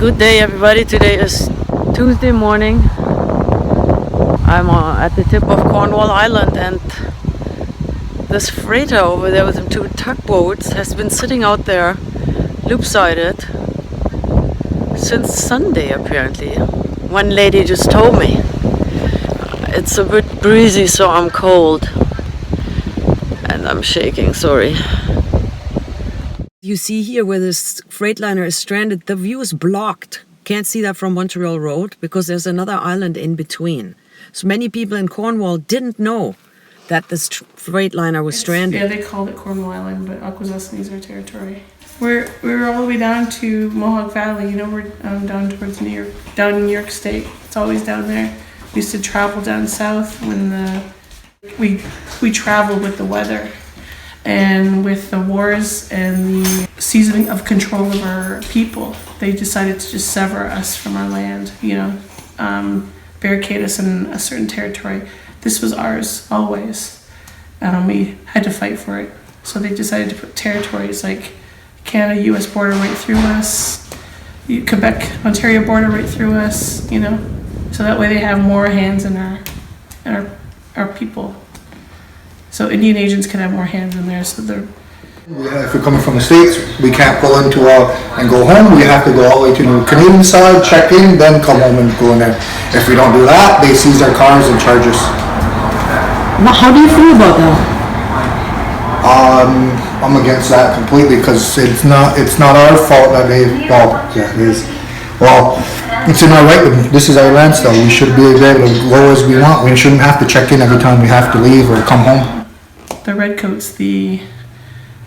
Good day, everybody. Today is Tuesday morning. I'm at the tip of Cornwall Island, and this freighter over there with them two tugboats has been sitting out there loop-sided since Sunday, apparently. One lady just told me. It's a bit breezy, so I'm cold and I'm shaking, sorry. You see here where this freightliner is stranded, the view is blocked. Can't see that from Montreal Road because there's another island in between. So many people in Cornwall didn't know that this freightliner was stranded. Yeah, they called it Cornwall Island, but Akwesasne is our territory. We're all the way down to Mohawk Valley. You know, we're down towards New York, down in New York State. It's always down there. We used to travel down south when we traveled with the weather. And with the wars and the seizing of control of our people, they decided to just sever us from our land, barricade us in a certain territory. This was ours always. We had to fight for it. So they decided to put territories like Canada, U.S. border right through us, Quebec, Ontario border right through us, so that way they have more hands in our people. So Indian agents can have more hands in there. So they're. If we're coming from the States, we can't go into and go home. We have to go all the way to the Canadian side, check in, then come home and go in there. If we don't do that, they seize our cars and charge us. How do you feel about that? I'm against that completely because it's not our fault that they. Well, yeah, it is. Well, it's in our right. This is our land still. We should be able to go as we want. We shouldn't have to check in every time we have to leave or come home. The redcoats,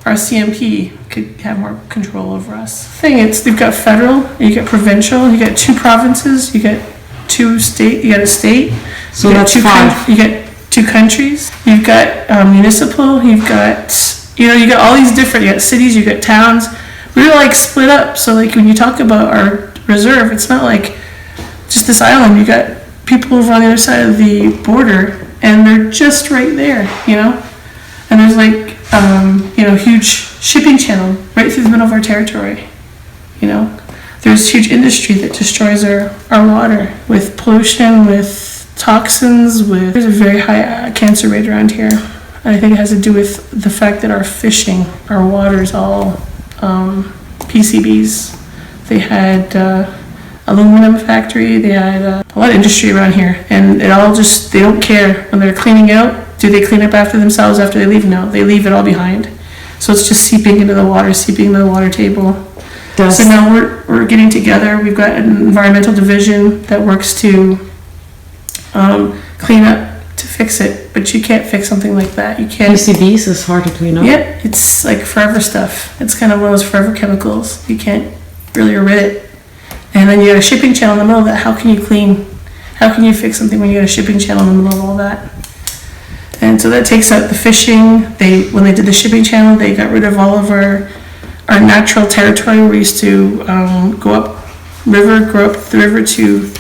our CMP could have more control over us. They've got federal, you got provincial, you got two provinces, you got two state, you got a state. So that's five. You got two countries. You've got municipal. You've got you got all these different. You got cities. You got towns. We're like split up. So like when you talk about our reserve, it's not like just this island. You got people over on the other side of the border, and they're just right there. And there's like huge shipping channel right through the middle of our territory. There's huge industry that destroys our water with pollution, with toxins, there's a very high cancer rate around here. And I think it has to do with the fact that our water is all PCBs. They had aluminum factory, they had a lot of industry around here, and they don't care when they're cleaning out. Do they clean up after themselves after they leave? No, they leave it all behind. So it's just seeping into the water table. So now we're getting together. We've got an environmental division that works to clean up, to fix it, but you can't fix something like that. You can't. PCBs is hard to clean up. Yeah, it's like forever stuff. It's kind of one of those forever chemicals. You can't really rid it. And then you got a shipping channel in the middle of that. How can you fix something when you got a shipping channel in the middle of all that? And so that takes out the fishing. When they did the shipping channel, they got rid of all of our natural territory. We used to go up the river to.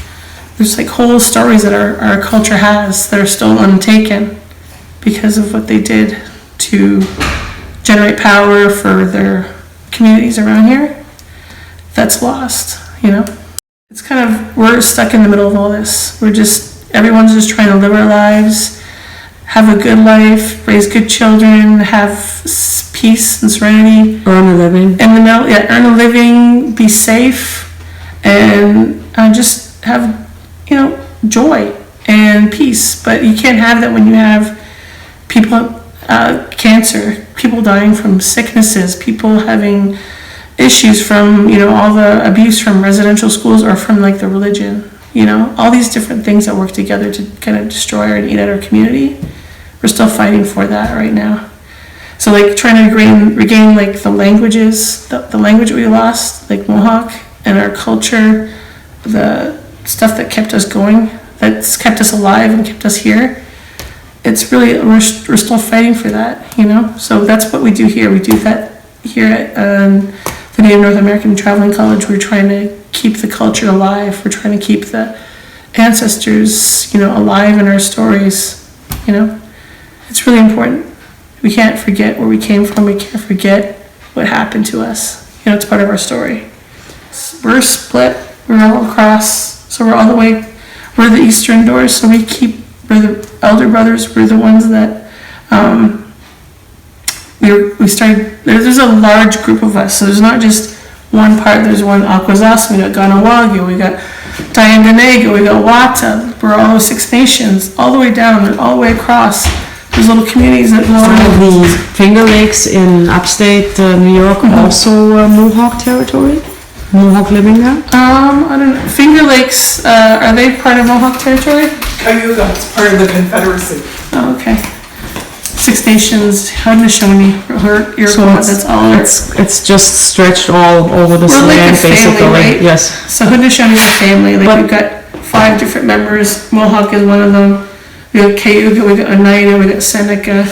There's like whole stories that our culture has that are still untaken because of what they did to generate power for their communities around here. That's lost, It's kind of, we're stuck in the middle of all this. Everyone's just trying to live our lives, have a good life, raise good children, have peace and serenity. Earn a living. Earn a living, be safe, and just have joy and peace. But you can't have that when you have people, cancer, people dying from sicknesses, people having issues from, all the abuse from residential schools or from like the religion, all these different things that work together to kind of destroy and eat at our community. We're still fighting for that right now. So like trying to regain like the languages, the language we lost, like Mohawk, and our culture, the stuff that kept us going, that's kept us alive and kept us here. It's really, we're still fighting for that, So that's what we do here. We do that here at the Native North American Traveling College. We're trying to keep the culture alive. We're trying to keep the ancestors, alive in our stories, It's really important. We can't forget where we came from. We can't forget what happened to us. It's part of our story. we're split. We're all across, so we're all the way. We're the eastern doors, so we're the elder brothers. We're the ones that we started. There's a large group of us, so there's not just one part. There's one Akwesasne, we got Ganawagi, we got Dianganega, we got Wata. We're all those 6 nations, all the way down, all the way across. There's little communities that go on. The Finger Lakes in upstate New York also Mohawk territory? Mohawk living there? I don't know. Finger Lakes, are they part of Mohawk territory? Cayuga, it's part of the Confederacy. Oh, okay. 6 Nations, Haudenosaunee, Iroquois, that's all. It's just stretched all over the We're like land, a family, basically. right? Yes. So Haudenosaunee is a family. Like we've got 5 different members. Mohawk is one of them. We got Cayuga, we got Oneida, we got Seneca.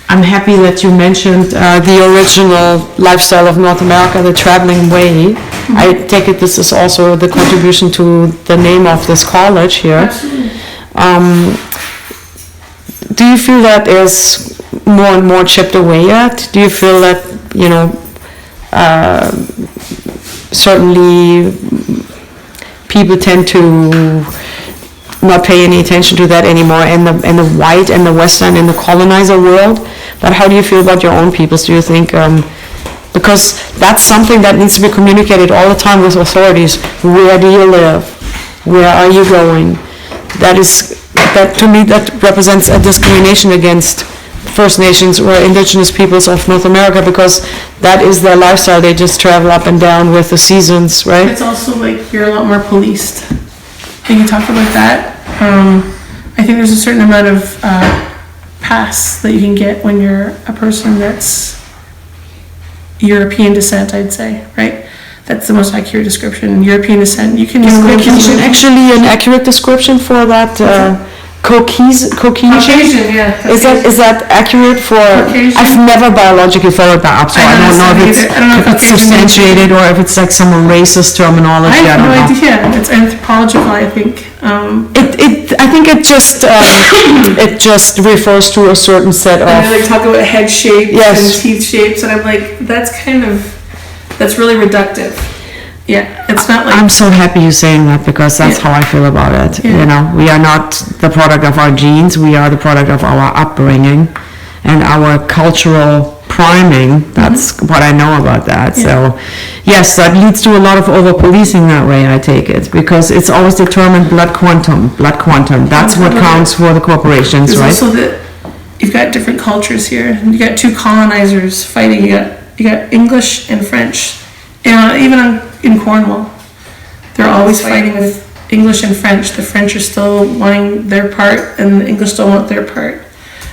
I'm happy that you mentioned the original lifestyle of North America, the traveling way. I take it this is also the contribution to the name of this college here. Do you feel that is more and more chipped away at? Do you feel that, certainly people tend to not pay any attention to that anymore in the white and the Western and the colonizer world? But how do you feel about your own peoples? Do you think, because that's something that needs to be communicated all the time with authorities. Where do you live? Where are you going? That to me, that represents a discrimination against First Nations or indigenous peoples of North America, because that is their lifestyle. They just travel up and down with the seasons, right? It's also like you're a lot more policed. Can you talk about that? I think there's a certain amount of pass that you can get when you're a person that's European descent, I'd say, right? That's the most accurate description. European descent. You can Actually an accurate description for that Caucasian? Caucasian, yeah. Is that accurate for? Caucasian? I've never biologically followed that up, so I don't know if it's substantiated or if it's like some racist terminology. I have no don't know. idea. It's anthropological, I think. I think it just it just refers to a certain set And of. they like talk about head shapes Yes. and teeth shapes, and I'm like, that's really reductive. Yeah, it's not like. I'm so happy you're saying that, because that's how I feel about it. Yeah. We are not the product of our genes, we are the product of our upbringing and our cultural priming. That's what I know about that. Yeah. So, yes, that leads to a lot of over-policing that way, I take it, because it's always determined blood quantum. That's what counts for the corporations, There's right? also you've got different cultures here. You got 2 colonizers fighting. You got English and French. Even in Cornwall, they're always fighting with English and French. The French are still wanting their part, and the English don't want their part.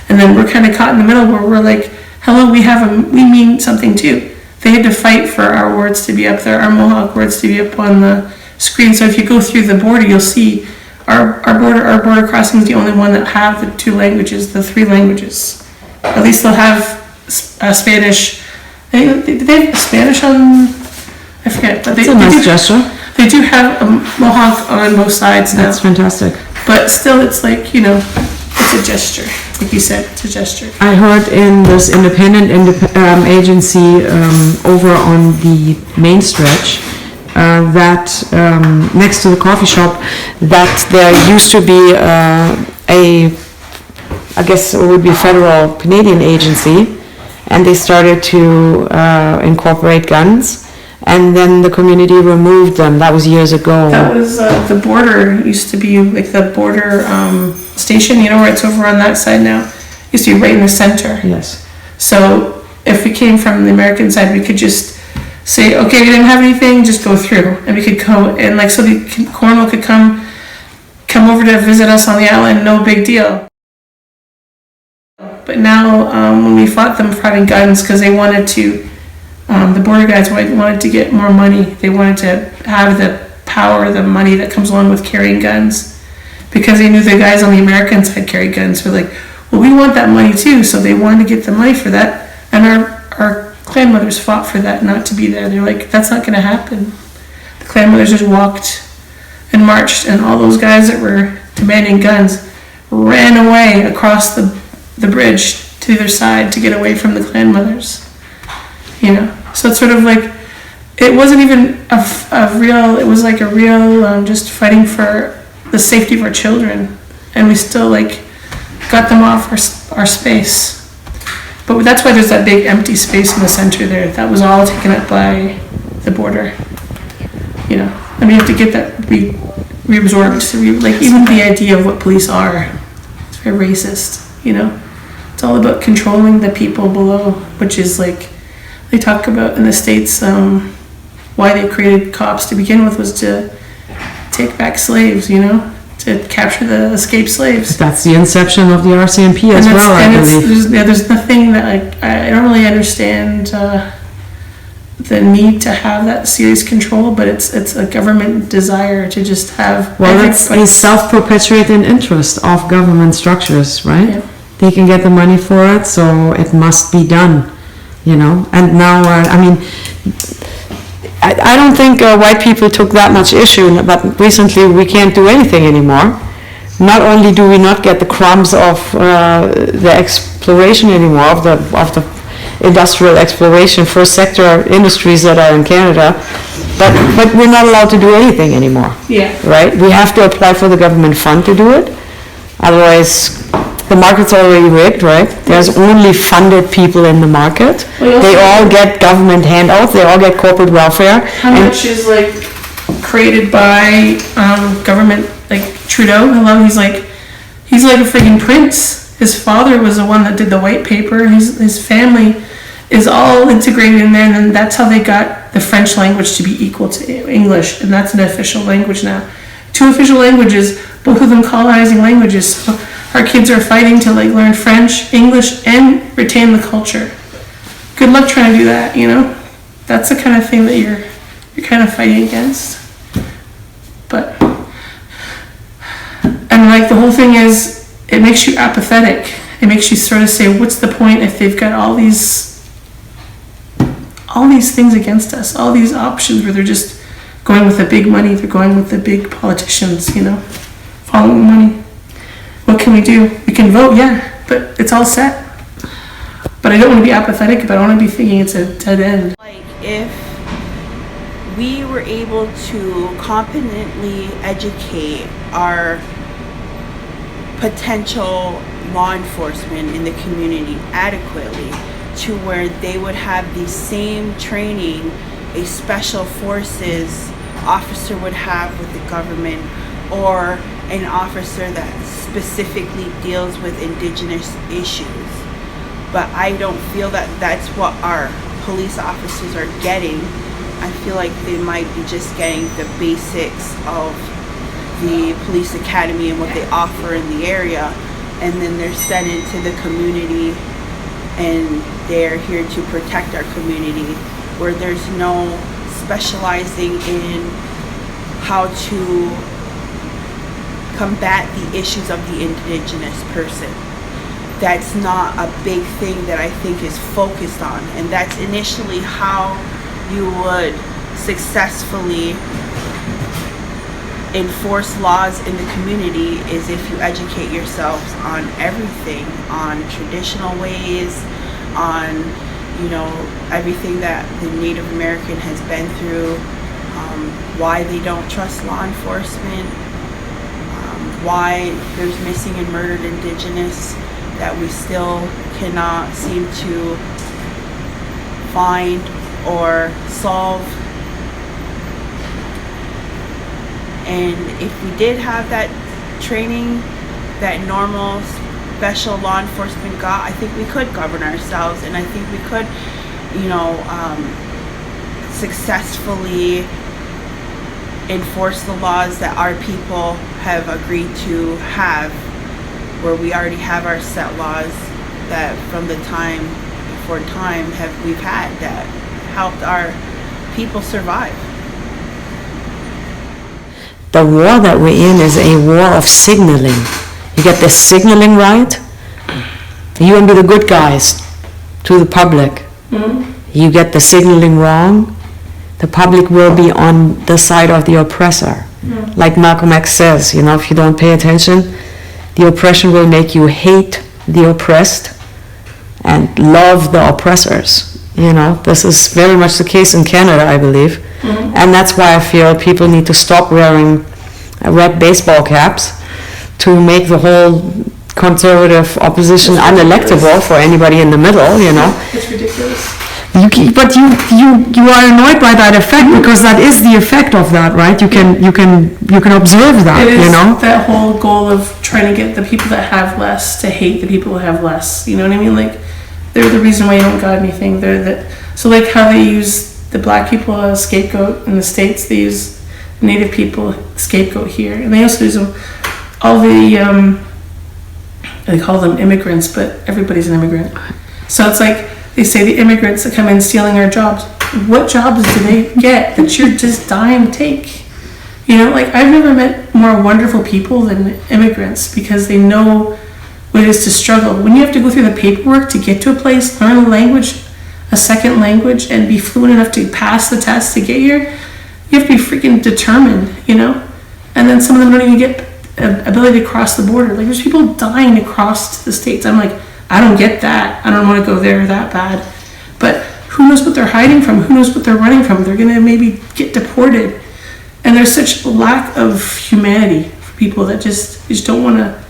And then we're kind of caught in the middle where we're like, hello, we mean something too. They had to fight for our words to be up there, our Mohawk words to be up on the screen. So if you go through the border, you'll see our border crossing is the only one that have the 2 languages, the 3 languages. At least they'll have Spanish. They have Spanish on. I forget, but It's a nice gesture. They do have a Mohawk on both sides now. That's fantastic. But still, it's like, it's a gesture. Like you said, it's a gesture. I heard in this independent agency over on the main stretch that next to the coffee shop, that there used to be I guess it would be a federal Canadian agency, and they started to incorporate guns, and then the community removed them. That was years ago. That was the border used to be like the border station, where it's over on that side now. Used to be right in the center. Yes. So if we came from the American side, we could just say, okay, we didn't have anything, just go through, and we could go and so the Cornwall could come over to visit us on the island, no big deal. But now when we fought them for having guns, because they wanted to. The border guys wanted to get more money. They wanted to have the power, the money that comes along with carrying guns, because they knew the guys on the American side carried guns. So like, well, we want that money too. So they wanted to get the money for that, and our clan mothers fought for that not to be there. They're like, that's not going to happen. The clan mothers just walked and marched, and all those guys that were demanding guns ran away across the bridge to the other side to get away from the clan mothers. So it's sort of like, it wasn't even a real, it was like a real, just fighting for the safety of our children. And we still like got them off our space. But that's why there's that big empty space in the center there. That was all taken up by the border. You know, and we have to get that reabsorbed. Like even the idea of what police are, it's very racist, you know. It's all about controlling the people below, which is like, they talk about in the States, why they created cops to begin with was to take back slaves, you know, to capture the escaped slaves. That's the inception of the RCMP as well, I believe. There's nothing that I don't really understand the need to have that serious control, but it's a government desire to just have. Well, it's a self-perpetuating interest of government structures, right? Yeah. They can get the money for it, so it must be done, you know. And now, I mean, I don't think white people took that much issue, but recently we can't do anything anymore. Not only do we not get the crumbs of the exploration anymore, of the industrial exploration, first sector industries that are in Canada, but we're not allowed to do anything anymore. Yeah. Right? We have to apply for the government fund to do it. Otherwise, the market's already rigged, right? There's only funded people in the market. They all get government handouts. They all get corporate welfare. How much is like created by government? Like Trudeau, hello, he's like a friggin' prince. His father was the one that did the white paper. His family is all integrated in there, and that's how they got the French language to be equal to English, and that's an official language now. 2 official languages, both of them colonizing languages. So our kids are fighting to like learn French, English, and retain the culture. Good luck trying to do that, you know? That's the kind of thing that you're kind of fighting against. But, and like the whole thing is, it makes you apathetic. It makes you sort of say, what's the point if they've got all these things against us, all these options where they're just going with the big money, they're going with the big politicians, you know, following the money. What can we do? We can vote, yeah, but it's all set. But I don't want to be apathetic, but I want to be thinking it's a dead end. Like if we were able to competently educate our potential law enforcement in the community adequately to where they would have the same training a special forces officer would have with the government, or an officer that specifically deals with indigenous issues. But I don't feel that that's what our police officers are getting. I feel like they might be just getting the basics of the police academy and what they offer in the area, and then they're sent into the community and they're here to protect our community, where there's no specializing in how to combat the issues of the indigenous person. That's not a big thing that I think is focused on, and that's initially how you would successfully enforce laws in the community, is if you educate yourselves on everything, on traditional ways, on, you know, everything that the Native American has been through, why they don't trust law enforcement, why there's missing and murdered indigenous that we still cannot seem to find or solve. And if we did have that training that normal special law enforcement got, I think we could govern ourselves, and I think we could, you know, successfully enforce the laws that our people have agreed to have, where we already have our set laws that from the time before time we've had that helped our people survive. The war that we're in is a war of signaling. You get the signaling right, you can be the good guys to the public. Mm-hmm. You get the signaling wrong, the public will be on the side of the oppressor. Mm-hmm. Like Malcolm X says, you know, if you don't pay attention, the oppression will make you hate the oppressed and love the oppressors. You know, this is very much the case in Canada, I believe. And that's why I feel people need to stop wearing red baseball caps to make the whole conservative opposition unelectable for anybody in the middle, you know. It's ridiculous. But you are annoyed by that effect because that is the effect of that, right? You can observe that, It is you know. that whole goal of trying to get the people that have less to hate the people who have less. You know what I mean? Like, they're the reason why you don't got anything. So like how they use the black people as scapegoat in the States, they use Native people scapegoat here, and they also use them. All the they call them immigrants, but everybody's an immigrant. So it's like they say the immigrants that come in stealing our jobs. What jobs do they get that you're just dying to take? You know, like I've never met more wonderful people than immigrants because they know what it is to struggle. When you have to go through the paperwork to get to a place, learn a language, a second language, and be fluent enough to pass the test to get here, you have to be freaking determined, you know? And then some of them don't even get ability to cross the border. Like there's people dying to cross to the States. I'm like, I don't get that. I don't want to go there that bad. But who knows what they're hiding from? Who knows what they're running from? They're going to maybe get deported. And there's such lack of humanity for people that just don't want to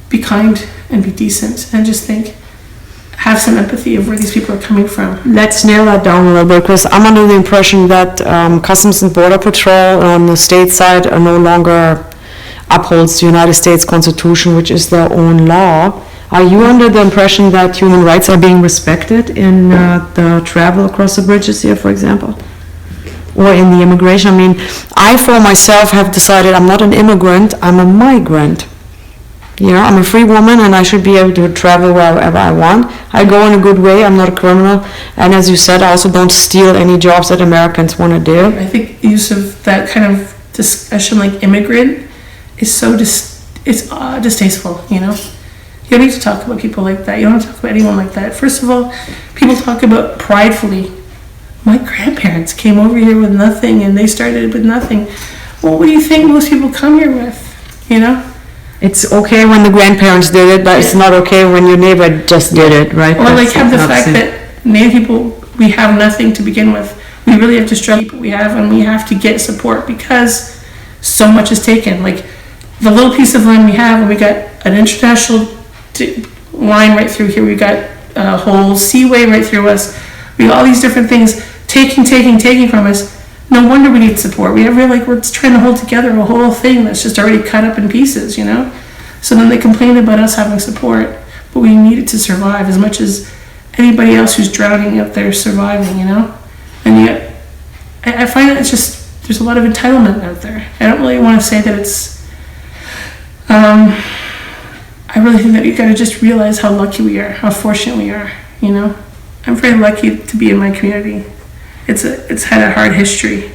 be kind and be decent and just have some empathy of where these people are coming from. Let's nail that down a little bit, because I'm under the impression that Customs and Border Patrol on the state side are no longer upholds the United States Constitution, which is their own law. Are you under the impression that human rights are being respected in the travel across the bridges here, for example? Or in the immigration? I mean, I for myself have decided I'm not an immigrant, I'm a migrant. You know, I'm a free woman and I should be able to travel wherever I want. I go in a good way, I'm not a criminal. And as you said, I also don't steal any jobs that Americans want to do. I think use of that kind of discussion like immigrant is so distasteful, you know? You don't need to talk about people like that. You don't have to talk about anyone like that. First of all, people talk about pridefully. My grandparents came over here with nothing and they started with nothing. Well, what do you think most people come here with, you know? It's okay when the grandparents did it, but it's not okay when your neighbor just did it, right? Or like have the fact that Native people, we have nothing to begin with. We really have to struggle what we have, and we have to get support because so much is taken. Like the little piece of land we have, and we got an international line right through here. We got a whole seaway right through us. We got all these different things taking from us. No wonder we need support. We're trying to hold together a whole thing that's just already cut up in pieces, you know? So then they complain about us having support, but we need it to survive as much as anybody else who's drowning out there surviving, you know? And yet, I find that it's just, there's a lot of entitlement out there. I don't really want to say that it's, I really think that you gotta just realize how lucky we are, how fortunate we are, you know? I'm very lucky to be in my community. It's had a hard history,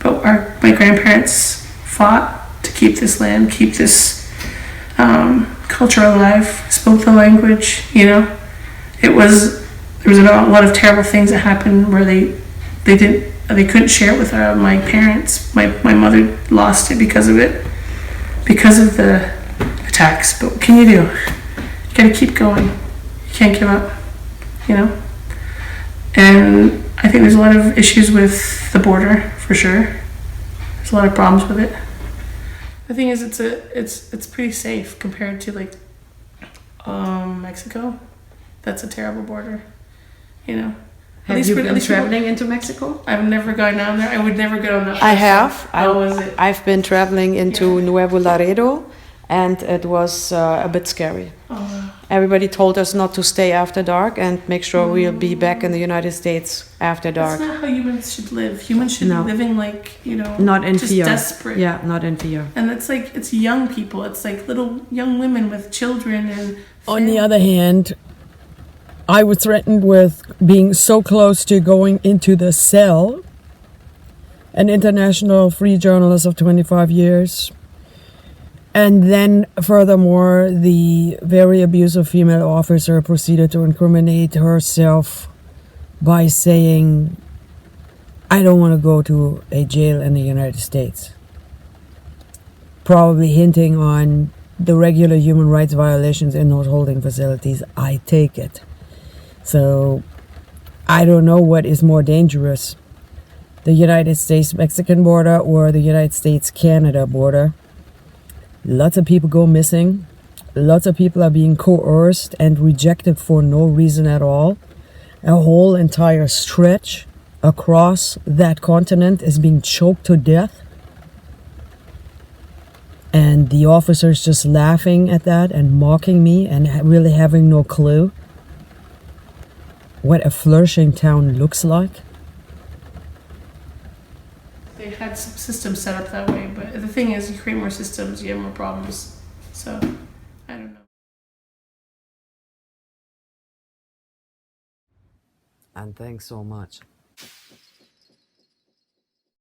but my grandparents fought to keep this land, keep this culture alive, spoke the language, you know. There was a lot of terrible things that happened where they couldn't share it with my parents. My mother lost it because of the attacks. But what can you do? You gotta keep going. You can't give up, you know. And I think there's a lot of issues with the border for sure. There's a lot of problems with it. The thing is, it's pretty safe compared to like Mexico. That's a terrible border, you know. Have you been traveling into Mexico? I've never gone down there. I would never go down there. I have. How was it? I've been traveling into Nuevo Laredo, and it was a bit scary. Oh, Everybody told us not to stay after dark and make sure we'll be back in the United States after dark. that's not how humans should live. Humans should No. be living like, you know, Not in just fear. desperate. Yeah, not in fear. And it's young people. It's like little young women with children and. On the other hand, I was threatened with being so close to going into the cell. An international free journalist of 25 years. And then, furthermore, the very abusive female officer proceeded to incriminate herself by saying, I don't want to go to a jail in the United States. Probably hinting on the regular human rights violations in those holding facilities. I take it. So I don't know what is more dangerous, the United States-Mexican border or the United States-Canada border. Lots of people go missing. Lots of people are being coerced and rejected for no reason at all. A whole entire stretch across that continent is being choked to death. And the officers just laughing at that and mocking me and really having no clue what a flourishing town looks like. They had some systems set up that way, but the thing is, you create more systems, you have more problems. So, I don't know. And thanks so much.